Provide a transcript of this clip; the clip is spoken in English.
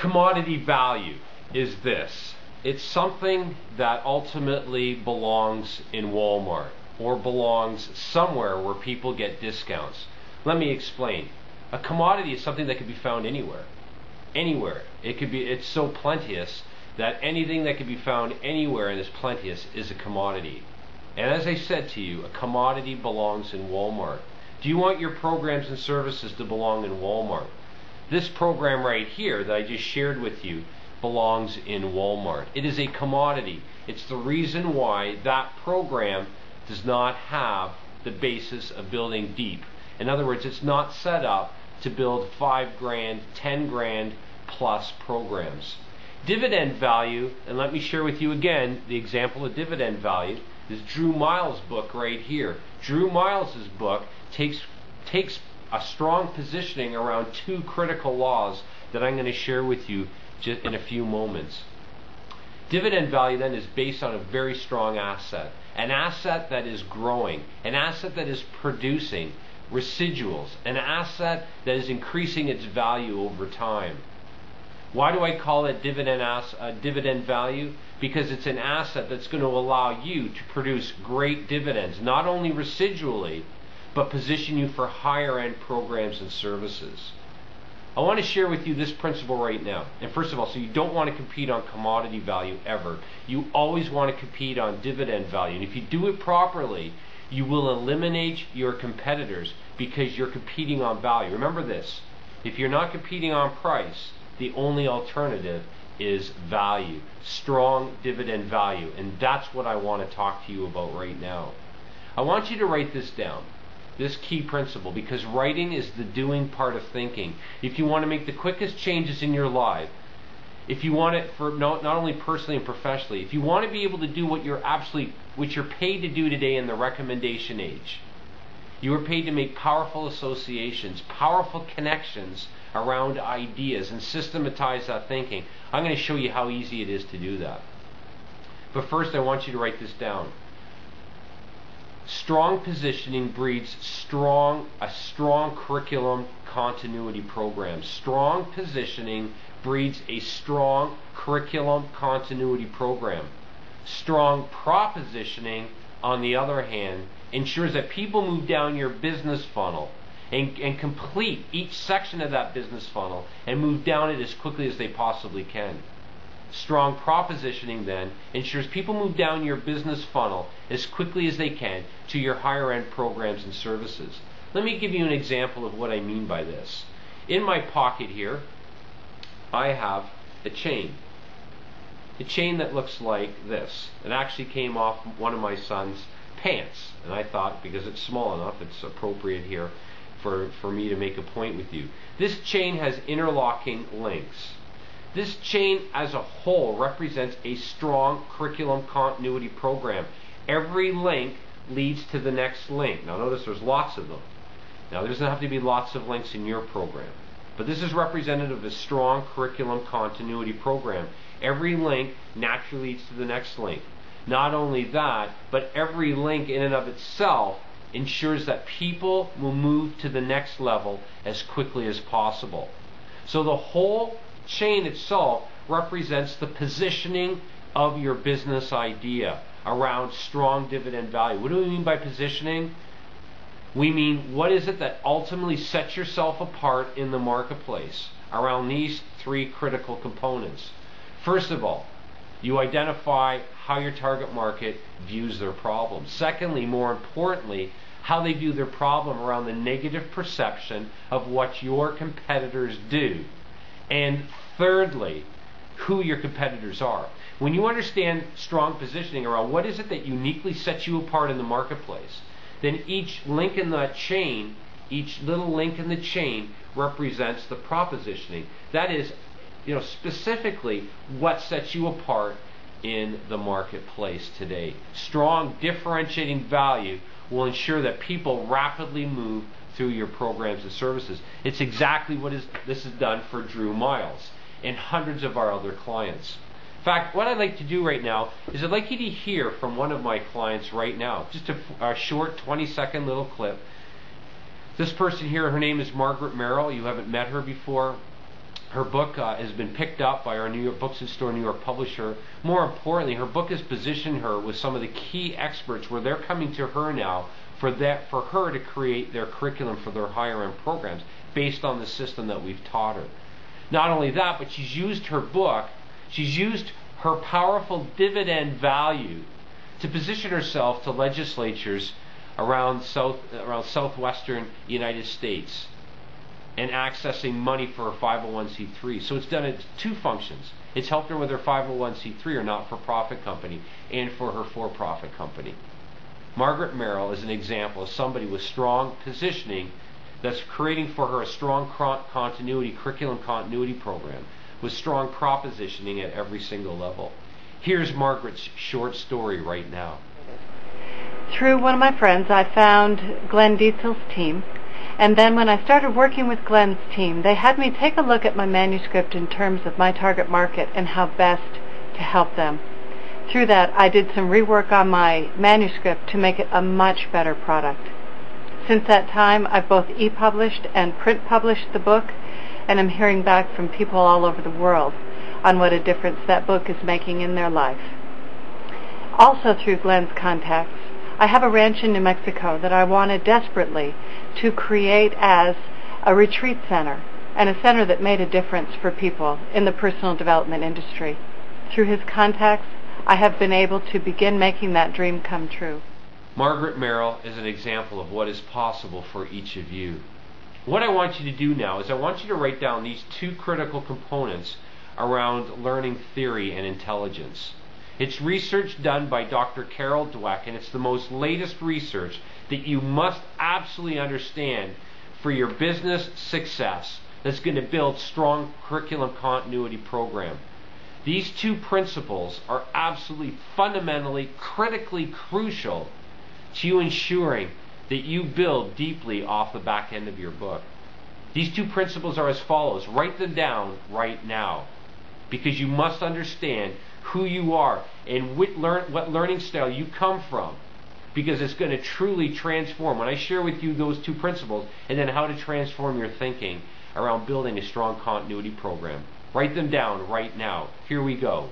Commodity value is this. It's something that ultimately belongs in Walmart or belongs somewhere where people get discounts. Let me explain. A commodity is something that can be found anywhere. Anywhere. It's so plenteous that anything that can be found anywhere and is plenteous is a commodity. And as I said to you, a commodity belongs in Walmart. Do you want your programs and services to belong in Walmart? This program right here that I just shared with you belongs in Walmart. It is a commodity. It's the reason why that program does not have the basis of building deep. In other words, it's not set up to build $5,000, $10,000 plus programs. Dividend value, and let me share with you again the example of dividend value, is Drew Miles' book right here. Drew Miles' book takes a strong positioning around two critical laws that I'm going to share with you just in a few moments. Dividend value then is based on a very strong asset, an asset that is growing, an asset that is producing residuals, an asset that is increasing its value over time. Why do I call it dividend value? Because it's an asset that's going to allow you to produce great dividends, not only residually, but position you for higher end programs and services. I want to share with you this principle right now. And first of all, so you don't want to compete on commodity value ever. You always want to compete on dividend value. And if you do it properly, you will eliminate your competitors because you're competing on value. Remember this, if you're not competing on price, the only alternative is value, strong dividend value. And that's what I want to talk to you about right now. I want you to write this down, this key principle, because writing is the doing part of thinking. If you want to make the quickest changes in your life, if you want it for not only personally and professionally, if you want to be able to do what you're paid to do today in the recommendation age, you are paid to make powerful associations, powerful connections around ideas and systematize that thinking. I'm going to show you how easy it is to do that. But first I want you to write this down. Strong positioning breeds a strong curriculum continuity program. Strong positioning breeds a strong curriculum continuity program. Strong propositioning, on the other hand, ensures that people move down your business funnel and complete each section of that business funnel and move down it as quickly as they possibly can. Strong propositioning then ensures people move down your business funnel as quickly as they can to your higher end programs and services. Let me give you an example of what I mean by this. In my pocket here, I have a chain. A chain that looks like this. It actually came off one of my son's pants, and I thought because it's small enough, it's appropriate here for me to make a point with you. This chain has interlocking links. This chain as a whole represents a strong curriculum continuity program. Every link leads to the next link. Now notice there's lots of them. Now there doesn't have to be lots of links in your program, but this is representative of a strong curriculum continuity program. Every link naturally leads to the next link. Not only that, but every link in and of itself ensures that people will move to the next level as quickly as possible. So the whole chain itself represents the positioning of your business idea around strong dividend value. What do we mean by positioning? We mean, what is it that ultimately sets yourself apart in the marketplace around these three critical components? First of all, you identify how your target market views their problem. Secondly, more importantly, how they view their problem around the negative perception of what your competitors do. And thirdly, who your competitors are. When you understand strong positioning around what is it that uniquely sets you apart in the marketplace, then each link in that chain, each little link in the chain represents the propositioning. That is, specifically what sets you apart in the marketplace today. Strong differentiating value will ensure that people rapidly move through your programs and services. It's exactly what this is done for Drew Miles and hundreds of our other clients. In fact, what I'd like to do right now is I'd like you to hear from one of my clients right now. Just a short 20-second little clip. This person here, her name is Margaret Merrill. You haven't met her before. Her book has been picked up by our New York Books and Store New York publisher. More importantly, her book has positioned her with some of the key experts where they're coming to her now for her to create their curriculum for their higher end programs based on the system that we've taught her. Not only that, but she's used her book, she's used her powerful dividend value to position herself to legislatures around southwestern United States and accessing money for her 501c3. So it's done two functions. It's helped her with her 501c3 or not-for-profit company and for her for-profit company. Margaret Merrill is an example of somebody with strong positioning that's creating for her a strong curriculum continuity program with strong propositioning at every single level. Here's Margaret's short story right now. Through one of my friends, I found Glenn Dietzel's team. And then when I started working with Glenn's team, they had me take a look at my manuscript in terms of my target market and how best to help them. Through that, I did some rework on my manuscript to make it a much better product. Since that time, I've both e-published and print-published the book, and I'm hearing back from people all over the world on what a difference that book is making in their life. Also through Glenn's contacts, I have a ranch in New Mexico that I wanted desperately to create as a retreat center and a center that made a difference for people in the personal development industry. Through his contacts, I have been able to begin making that dream come true. Margaret Merrill is an example of what is possible for each of you. What I want you to do now is I want you to write down these two critical components around learning theory and intelligence. It's research done by Dr. Carol Dweck, and it's the most latest research that you must absolutely understand for your business success that's going to build strong curriculum continuity program. These two principles are absolutely fundamentally, critically crucial to you ensuring that you build deeply off the back end of your book. These two principles are as follows. Write them down right now, because you must understand who you are and what learning style you come from, because it's going to truly transform. When I share with you those two principles and then how to transform your thinking around building a strong continuity program, write them down right now. Here we go.